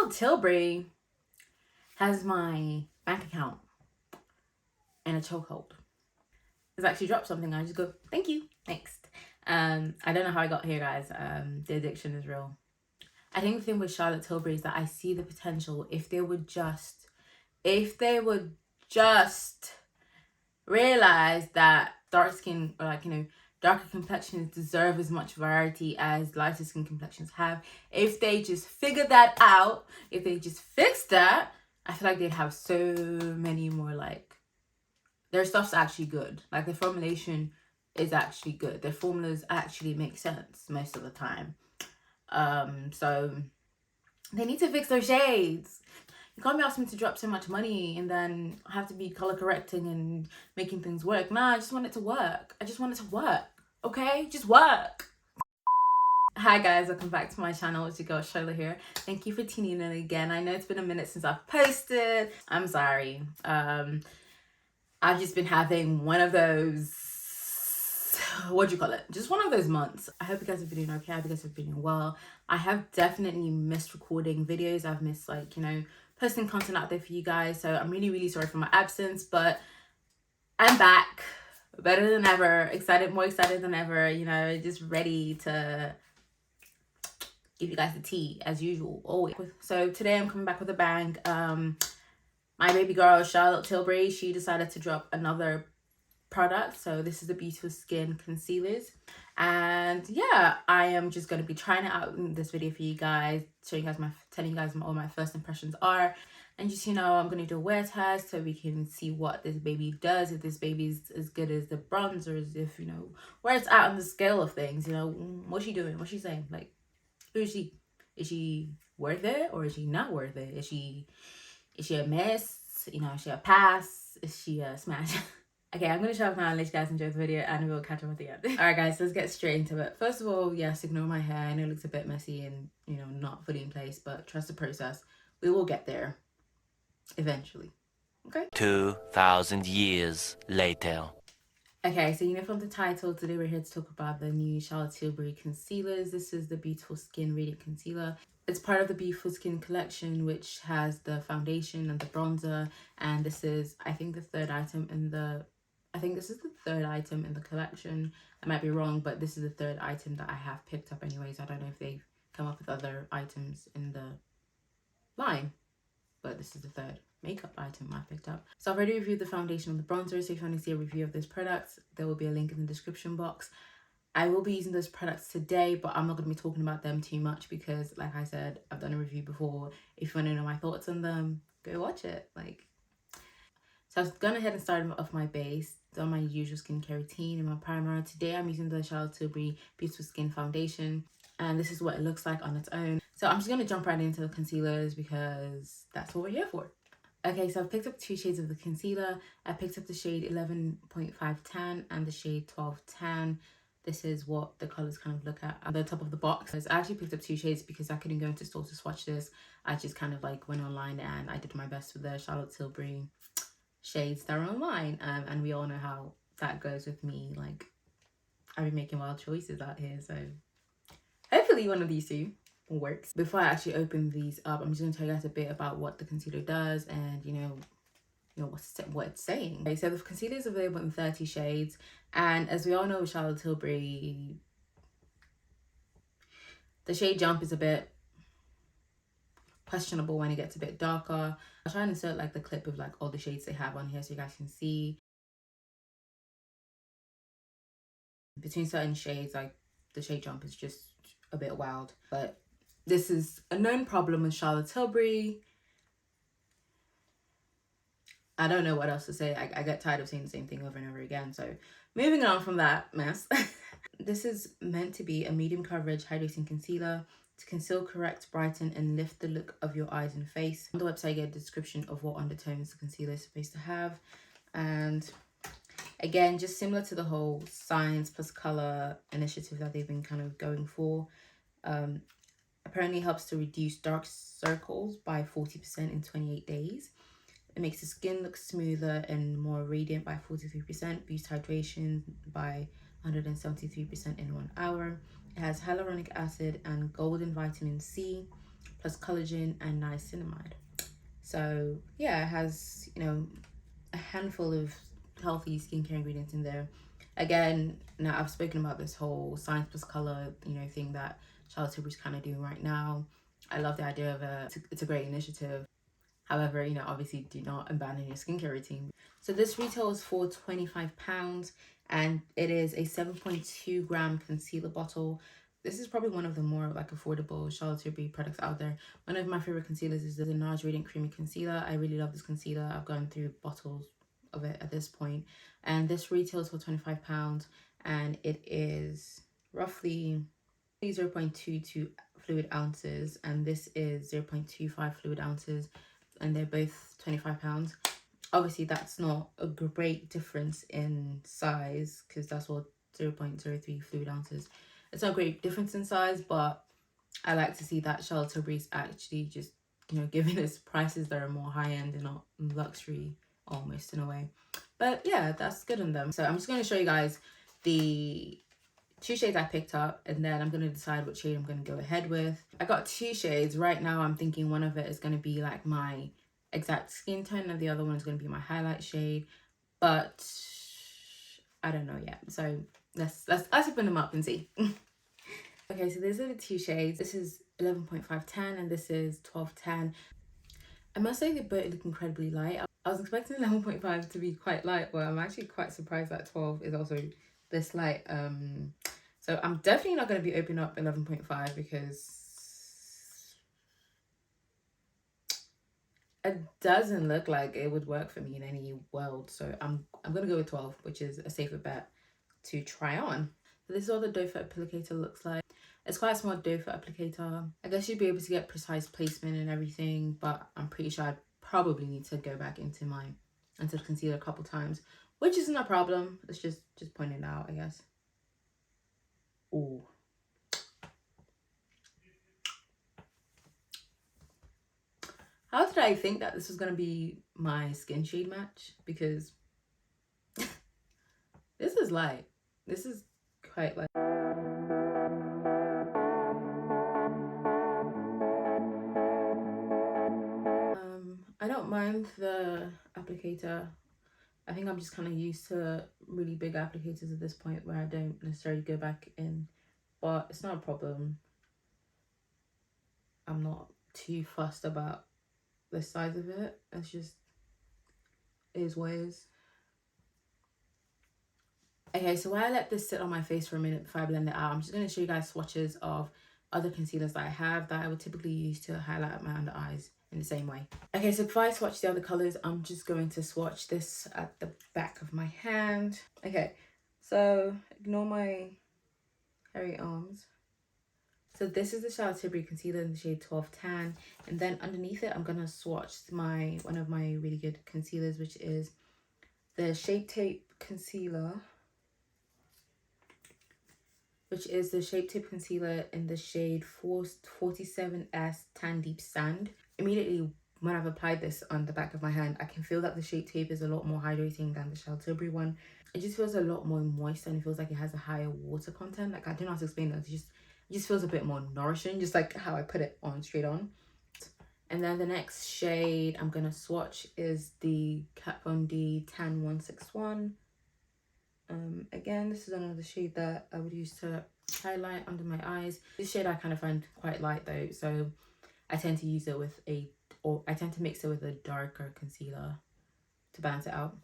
Charlotte Tilbury has my bank account in a chokehold. It's actually dropped something. I just go, thank you, next. I don't know how I got here, guys. The addiction is real. I think the thing with Charlotte Tilbury is that I see the potential if they would just realize that dark skin, or like, you know, darker complexions deserve as much variety as lighter skin complexions have. If they just figure that out, if they just fix that, I feel like they'd have so many more, like, their stuff's actually good. Like, the formulation is actually good. Their formulas actually make sense most of the time. So they need to fix their shades. You can't be asking me to drop so much money and then have to be color correcting and making things work. Nah, I just want it to work. I just want it to work. Okay? Just work. Hi guys, welcome back to my channel. It's your girl Charlotte here. Thank you for tuning in again. I know it's been a minute since I've posted. I'm sorry. I've just been having one of those, what do you call it? Just one of those months. I hope you guys have been doing okay. I hope you guys have been doing well. I have definitely missed recording videos. I've missed, like, you know, posting content out there for you guys. So I'm really, really sorry for my absence, but I'm back, better than ever, excited, more excited than ever, you know, just ready to give you guys the tea as usual, always. So today I'm coming back with a bang. My baby girl, Charlotte Tilbury, she decided to drop another product. So this is the Beautiful Skin Concealers. And yeah, I am just going to be trying it out in this video for you guys, telling you guys all my first impressions are. And just, you know, I'm going to do a wear test so we can see what this baby does, if this baby's as good as the bronzers, if, you know, where it's at on the scale of things, you know, what's she doing, what's she saying, like, who is she? Is she worth it or is she not worth it? Is she a miss? You know, is she a pass? Is she a smash? Okay, I'm going to shut up now and let you guys enjoy the video and we'll catch up at the end. Alright guys, let's get straight into it. First of all, yes, ignore my hair. I know it looks a bit messy and, you know, not fully in place, but trust the process. We will get there eventually. Okay? 2,000 years later. Okay, so you know from the title, today we're here to talk about the new Charlotte Tilbury concealers. This is the Beautiful Skin Radiant Concealer. It's part of the Beautiful Skin collection, which has the foundation and the bronzer. And this is, I think, the third item in the collection. I might be wrong, but this is the third item that I have picked up anyways. I don't know if they've come up with other items in the line, but this is the third makeup item I picked up. So I've already reviewed the foundation and the bronzer, so if you want to see a review of those products, there will be a link in the description box. I will be using those products today, but I'm not going to be talking about them too much because, like I said, I've done a review before. If you want to know my thoughts on them, go watch it. So I've gone ahead and started off my base, done my usual skincare routine and my primer. Today I'm using the Charlotte Tilbury Beautiful Skin Foundation, and this is what it looks like on its own. So I'm just going to jump right into the concealers because that's what we're here for. Okay, so I've picked up two shades of the concealer. I picked up the shade 11.5 Tan and the shade 12 Tan. This is what the colors kind of look at the top of the box. I actually picked up two shades because I couldn't go into store to swatch this. I just kind of like went online and I did my best with the Charlotte Tilbury shades that are online. And we all know how that goes with me. Like, I've been making wild choices out here. So hopefully one of these two works. Before I actually open these up, I'm just going to tell you guys a bit about what the concealer does and, you know what it's saying. Okay, so the concealer is available in 30 shades, and as we all know with Charlotte Tilbury, the shade jump is a bit questionable when it gets a bit darker. I'll try and insert like the clip of like all the shades they have on here so you guys can see. Between certain shades, like the shade jump is just a bit wild, but this is a known problem with Charlotte Tilbury. I don't know what else to say. I get tired of saying the same thing over and over again. So moving on from that mess. This is meant to be a medium coverage hydrating concealer to conceal, correct, brighten, and lift the look of your eyes and face. On the website, you get a description of what undertones the concealer is supposed to have. And again, just similar to the whole science plus color initiative that they've been kind of going for. Apparently helps to reduce dark circles by 40% in 28 days. It makes the skin look smoother and more radiant by 43%, boosts hydration by 173% in 1 hour. It has hyaluronic acid and golden vitamin C. plus collagen and niacinamide. So yeah, it has, you know, a handful of healthy skincare ingredients in there. Again, now I've spoken about this whole science plus color, you know, thing that Charlotte Tilbury's kind of doing right now. I love the idea of it's a great initiative. However, you know, obviously do not abandon your skincare routine. So this retails for £25 and it is a 7.2 gram concealer bottle. This is probably one of the more like affordable Charlotte Tilbury products out there. One of my favorite concealers is the Nars Radiant Creamy Concealer. I really love this concealer. I've gone through bottles of it at this point. And this retails for £25 and it is roughly 0.22 fluid ounces and this is 0.25 fluid ounces, and they're both £25. Obviously that's not a great difference in size because that's what 0.03 fluid ounces. It's not a great difference in size, but I like to see that Charlotte Tilbury's actually just, you know, giving us prices that are more high end and not luxury almost in a way. But yeah, that's good on them. So I'm just going to show you guys the 2 shades I picked up, and then I'm going to decide what shade I'm going to go ahead with. I got 2 shades. Right now I'm thinking one of it is going to be like my exact skin tone and the other one is going to be my highlight shade, but I don't know yet. So let's open them up and see. Okay, so these are the 2 shades. This is 11.510 and this is 1210. I must say they both look incredibly light. I was expecting 11.5 to be quite light, but I'm actually quite surprised that 12 is also this light. So I'm definitely not going to be opening up 11.5 because it doesn't look like it would work for me in any world. So I'm going to go with 12, which is a safer bet to try on. So this is what the doe foot applicator looks like. It's quite a small doe foot applicator. I guess you'd be able to get precise placement and everything, but I'm pretty sure I'd probably need to go back into the concealer a couple times, which isn't a problem. It's just pointing out, I guess. Ooh. How did I think that this was going to be my skin shade match? Because this is light. This is quite light. I don't mind the applicator. I think I'm just kind of used to really big applicators at this point where I don't necessarily go back in, but it's not a problem. I'm not too fussed about the size of it. It's just, it is what it is. Okay, so while I let this sit on my face for a minute before I blend it out, I'm just going to show you guys swatches of other concealers that I have that I would typically use to highlight my under eyes in the same way. Okay, so before I swatch the other colors, I'm just going to swatch this at the back of my hand. Okay, so ignore my hairy arms. So this is the Charlotte Tilbury concealer in the shade 12 Tan, and then underneath it I'm gonna swatch one of my really good concealers, which is the Shape Tape concealer, in the shade 47S Tan Deep Sand. Immediately when I've applied this on the back of my hand, I can feel that the Shape Tape is a lot more hydrating than the Charlotte Tilbury one. It just feels a lot more moist and it feels like it has a higher water content. Like, I don't know how to explain that. It just feels a bit more nourishing, just like how I put it on straight on. And then the next shade I'm gonna swatch is the Kat Von D Tan 161. Again, this is another shade that I would use to highlight under my eyes. This shade I kind of find quite light though, so I tend to use it with I tend to mix it with a darker concealer to balance it out.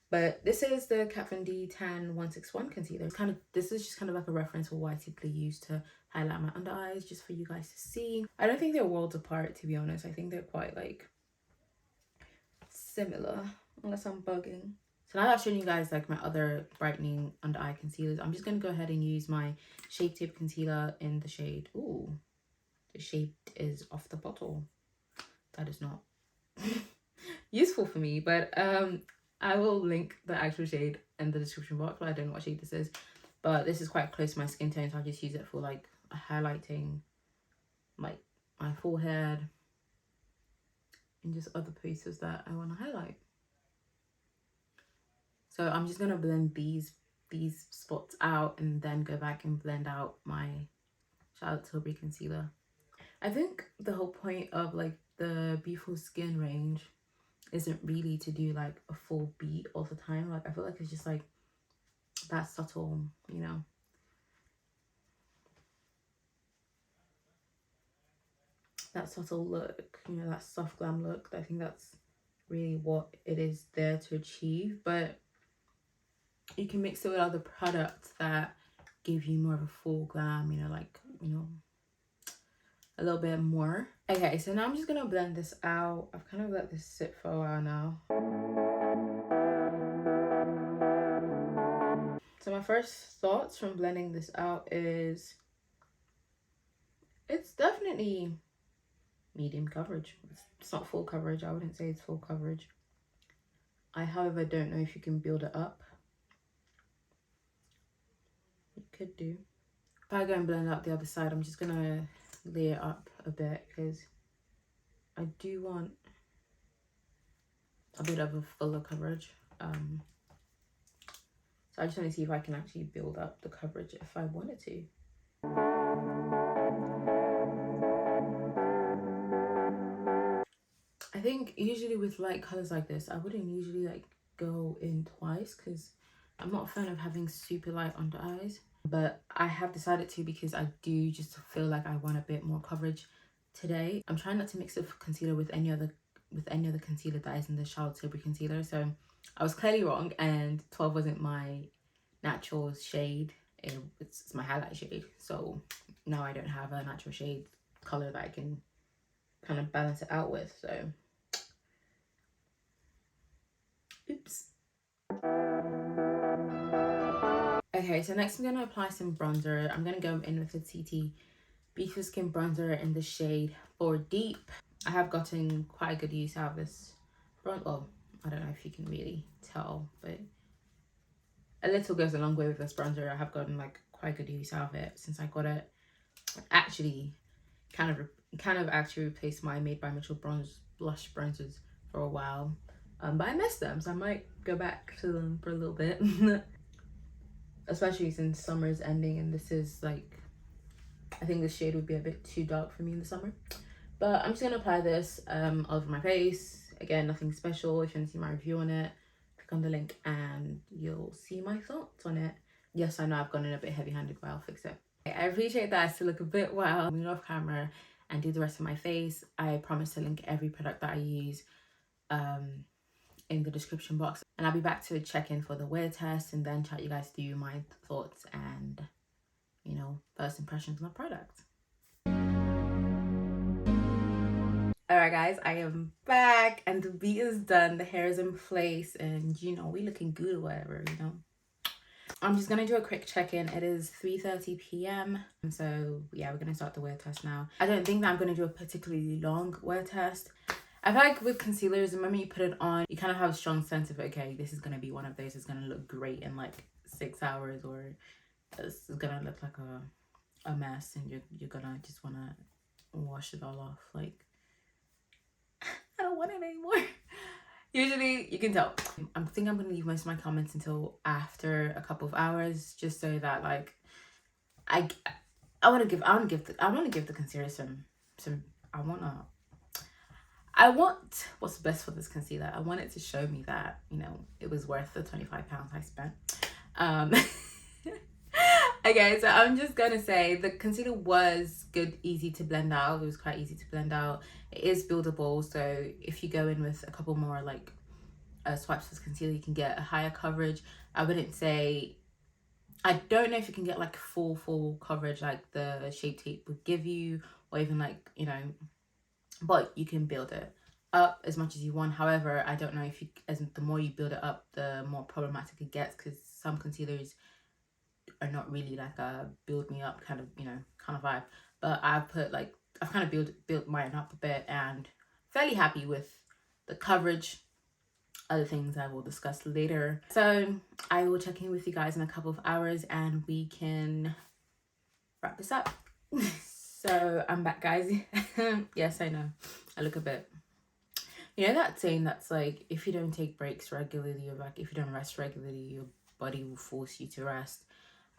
But this is the Kat Von D Tan 161 concealer. This is just kind of like a reference for what I typically use to highlight my under eyes, just for you guys to see. I don't think they're worlds apart, to be honest. I think they're quite like similar, unless I'm bugging. So now that I've shown you guys like my other brightening under eye concealers, I'm just going to go ahead and use my Shape Tape concealer in the shade. Ooh, the shape is off the bottle. That is not useful for me, but I will link the actual shade in the description box, but I don't know what shade this is. But this is quite close to my skin tone, so I'll just use it for like highlighting like my forehead and just other places that I want to highlight. So I'm just going to blend these spots out and then go back and blend out my Charlotte Tilbury concealer. I think the whole point of like the Beautiful Skin range isn't really to do like a full beat all the time. Like I feel like it's just like that subtle, you know, that subtle look, you know, that soft glam look. I think that's really what it is there to achieve. But you can mix it with other products that give you more of a full glam, you know, like, you know, a little bit more. Okay, so now I'm just gonna blend this out. I've kind of let this sit for a while now. So my first thoughts from blending this out is it's definitely medium coverage. It's not full coverage. I wouldn't say it's full coverage. I, however, don't know if you can build it up. You could do. If I go and blend out the other side, I'm just gonna lay it up a bit because I do want a bit of a fuller coverage. So I just want to see if I can actually build up the coverage if I wanted to. I think usually with light colors like this, I wouldn't usually like go in twice because I'm not a fan of having super light under eyes. But I have decided to because I do just feel like I want a bit more coverage today. I'm trying not to mix the concealer with any other concealer that is in the Charlotte Tilbury concealer. So I was clearly wrong, and 12 wasn't my natural shade. It's my highlight shade. So now I don't have a natural shade color that I can kind of balance it out with. So oops. Okay, so next I'm going to apply some bronzer. I'm going to go in with the TT Beautiful Skin Bronzer in the shade 4 Deep. I have gotten quite a good use out of this bronzer. Well, I don't know if you can really tell, but a little goes a long way with this bronzer. I have gotten like quite good use out of it since I got it. Actually, kind of actually replaced my Made by Mitchell blush bronzers for a while. But I miss them, so I might go back to them for a little bit. Especially since summer's ending and this is like, I think this shade would be a bit too dark for me in the summer. But I'm just gonna apply this all over my face. Again, nothing special. If you want to see my review on it, click on the link and you'll see my thoughts on it. Yes, I know I've gone in a bit heavy-handed, but I'll fix it. I appreciate that I still look a bit wild. I'm off camera and do the rest of my face. I promise to link every product that I use in the description box, and I'll be back to check in for the wear test and then chat you guys through my thoughts and, you know, first impressions of my product. Alright guys, I am back and the beat is done, the hair is in place, and you know, we looking good or whatever, you know. I'm just gonna do a quick check-in. It is 3:30 p.m. and so yeah, we're gonna start the wear test now. I don't think that I'm gonna do a particularly long wear test. I feel like with concealers, the moment you put it on, you kind of have a strong sense of, okay, this is gonna be one of those that's gonna look great in like 6 hours, or this is gonna look like a mess and you're gonna just wanna wash it all off. Like, I don't want it anymore. Usually you can tell. I think I'm gonna leave most of my comments until after a couple of hours, just so that like I want to give the concealer some I want what's best for this concealer. I want it to show me that, you know, it was worth the £25 I spent. Okay, so I'm just gonna say the concealer was good, easy to blend out. It was quite easy to blend out. It is buildable, so if you go in with a couple more like swipes of concealer, you can get a higher coverage. I wouldn't say, I don't know if you can get like full coverage like the Shape Tape would give you, or even like, you know, but you can build it up as much as you want. However, I don't know if you, as the more you build it up, the more problematic it gets, because some concealers are not really like a build me up kind of, you know, kind of vibe. But I've kind of built mine up a bit and fairly happy with the coverage. Other things I will discuss later. So I will check in with you guys in a couple of hours and we can wrap this up. So I'm back, guys. Yes, I know I look a bit, you know, that saying that's like, if you don't take breaks regularly, or like if you don't rest regularly, your body will force you to rest.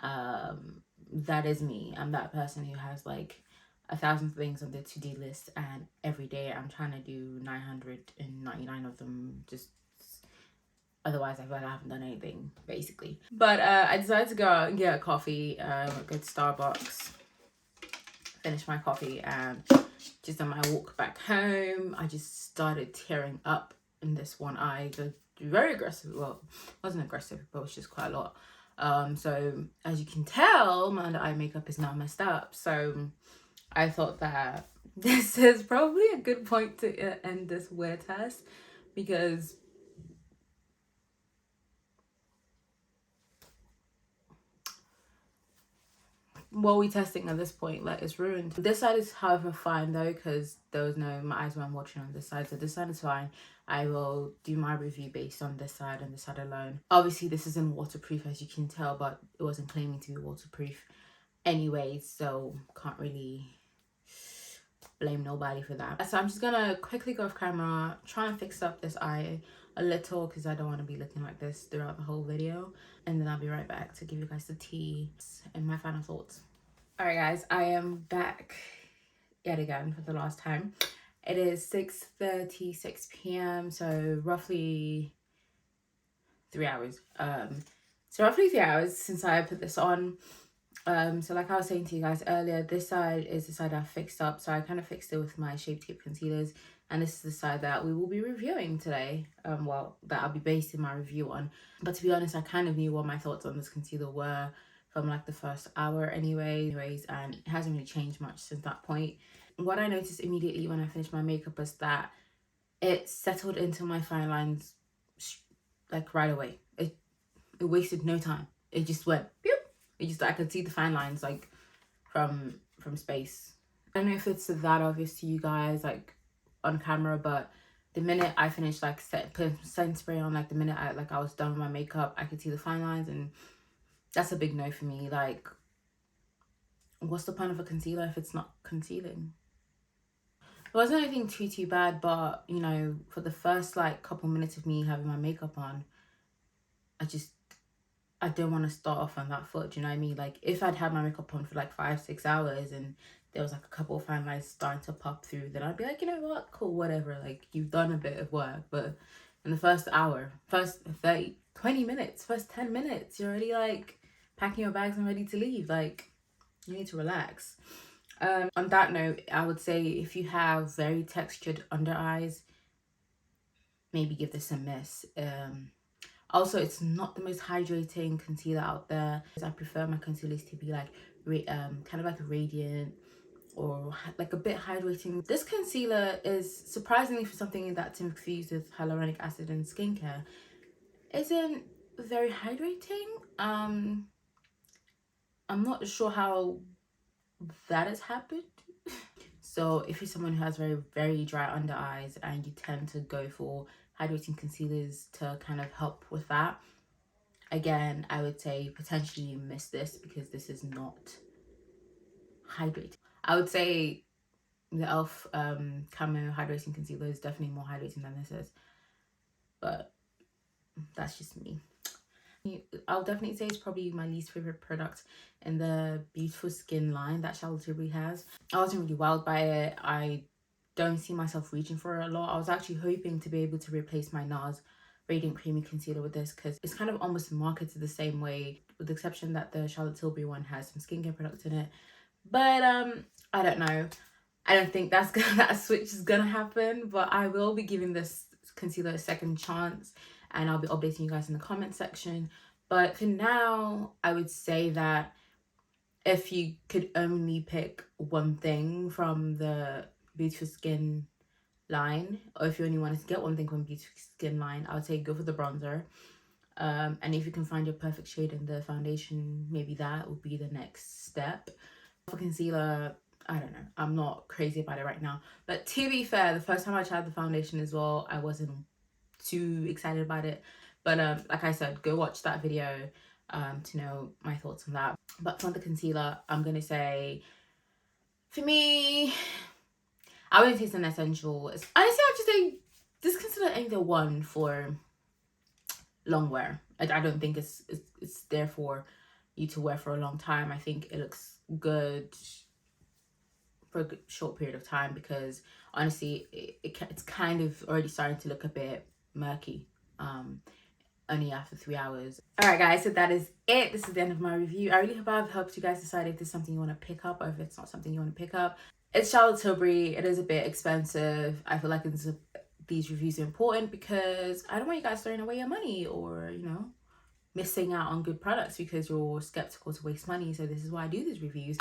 That is me. I'm that person who has like 1,000 things on the to-do list, and every day I'm trying to do 999 of them. Just otherwise I feel like I haven't done anything, basically. But I decided to go out and get a coffee. Go to Starbucks, finish my coffee, and just on my walk back home, I just started tearing up in this one eye. Very aggressive. Well, it wasn't aggressive, but it was just quite a lot. So as you can tell, my under eye makeup is now messed up. So I thought that this is probably a good point to end this wear test, because what are we testing at this point? Like, it's ruined. This side is however fine though, because there was my eyes weren't watching on this side, so this side is fine. I will do my review based on this side and this side alone. Obviously this isn't waterproof, as you can tell, but it wasn't claiming to be waterproof anyway, so can't really blame nobody for that. So I'm just gonna quickly go off camera, try and fix up this eye a little, because I don't want to be looking like this throughout the whole video, and then I'll be right back to give you guys the tea and my final thoughts. All right guys, I am back yet again for the last time. It is 6:36 p.m, so roughly 3 hours. So roughly 3 hours since I put this on. So like I was saying to you guys earlier, this side is the side I fixed up. So I kind of fixed it with my Shape Tape concealers, and this is the side that we will be reviewing today. Well, that I'll be basing my review on. But to be honest, I kind of knew what my thoughts on this concealer were from like the first hour anyways, and it hasn't really changed much since that point. What I noticed immediately when I finished my makeup was that it settled into my fine lines like right away. It wasted no time. It just went pew. It just, I could see the fine lines like from space. I don't know if it's that obvious to you guys like on camera, but the minute I finished like putting setting spray on, like the minute I was done with my makeup, I could see the fine lines, and that's a big no for me. Like, what's the point of a concealer if it's not concealing? It wasn't anything too bad, but you know, for the first like couple minutes of me having my makeup on, I don't want to start off on that foot. Do you know what I mean? Like, if I'd had my makeup on for like 5-6 hours and there was like a couple of fine lines starting to pop through, then I'd be like, you know what, cool, whatever, like you've done a bit of work. But in the first hour, first 30, 20 minutes, first 10 minutes, you're already like packing your bags and ready to leave. Like, you need to relax. On that note, I would say if you have very textured under eyes, maybe give this a miss. Also, it's not the most hydrating concealer out there. I prefer my concealers to be like kind of like a radiant or like a bit hydrating. This concealer is, surprisingly for something that's infused with hyaluronic acid and skincare, isn't very hydrating. I'm not sure how that has happened. So if you're someone who has very dry under eyes and you tend to go for hydrating concealers to kind of help with that, again, I would say potentially miss this, because this is not hydrating. I would say the e.l.f. Camo hydrating concealer is definitely more hydrating than this is, but that's just me. I'll definitely say it's probably my least favorite product in the Beautiful Skin line that Charlotte Tilbury has. I wasn't really wowed by it. I don't see myself reaching for it a lot. I was actually hoping to be able to replace my Nars Radiant Creamy Concealer with this, because it's kind of almost marketed the same way, with the exception that the Charlotte Tilbury one has some skincare products in it. But I don't know. I don't think that switch is gonna happen, but I will be giving this concealer a second chance, and I'll be updating you guys in the comment section. But for now, I would say that if you could only pick one thing from the Beautiful Skin line, or if you only wanted to get one thing from Beautiful Skin line, I would say go for the bronzer. And if you can find your perfect shade in the foundation, maybe that would be the next step. For concealer, I don't know, I'm not crazy about it right now. But to be fair, the first time I tried the foundation as well, I wasn't too excited about it. But like I said, go watch that video to know my thoughts on that. But for the concealer, I'm gonna say, for me, I wouldn't say it's an essential. Honestly, I'd just say this concealer ain't the one for long wear. I don't think it's there for you to wear for a long time. I think it looks good for a good, short period of time, because honestly it's kind of already starting to look a bit murky only after 3 hours. All right guys, so that is it. This is the end of my review. I really hope I've helped you guys decide if there's something you want to pick up or if it's not something you want to pick up. It's Charlotte Tilbury. It is a bit expensive. I feel like these reviews are important because I don't want you guys throwing away your money or, you know, missing out on good products because you're skeptical to waste money. So this is why I do these reviews.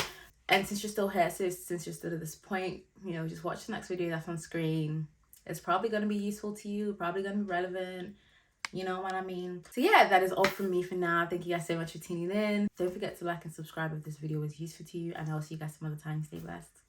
And since you're still here, since you're still at this point, you know, just watch the next video that's on screen. It's probably going to be useful to you, probably going to be relevant. You know what I mean? So yeah, that is all from me for now. Thank you guys so much for tuning in. Don't forget to like and subscribe if this video was useful to you, and I'll see you guys some other time. Stay blessed.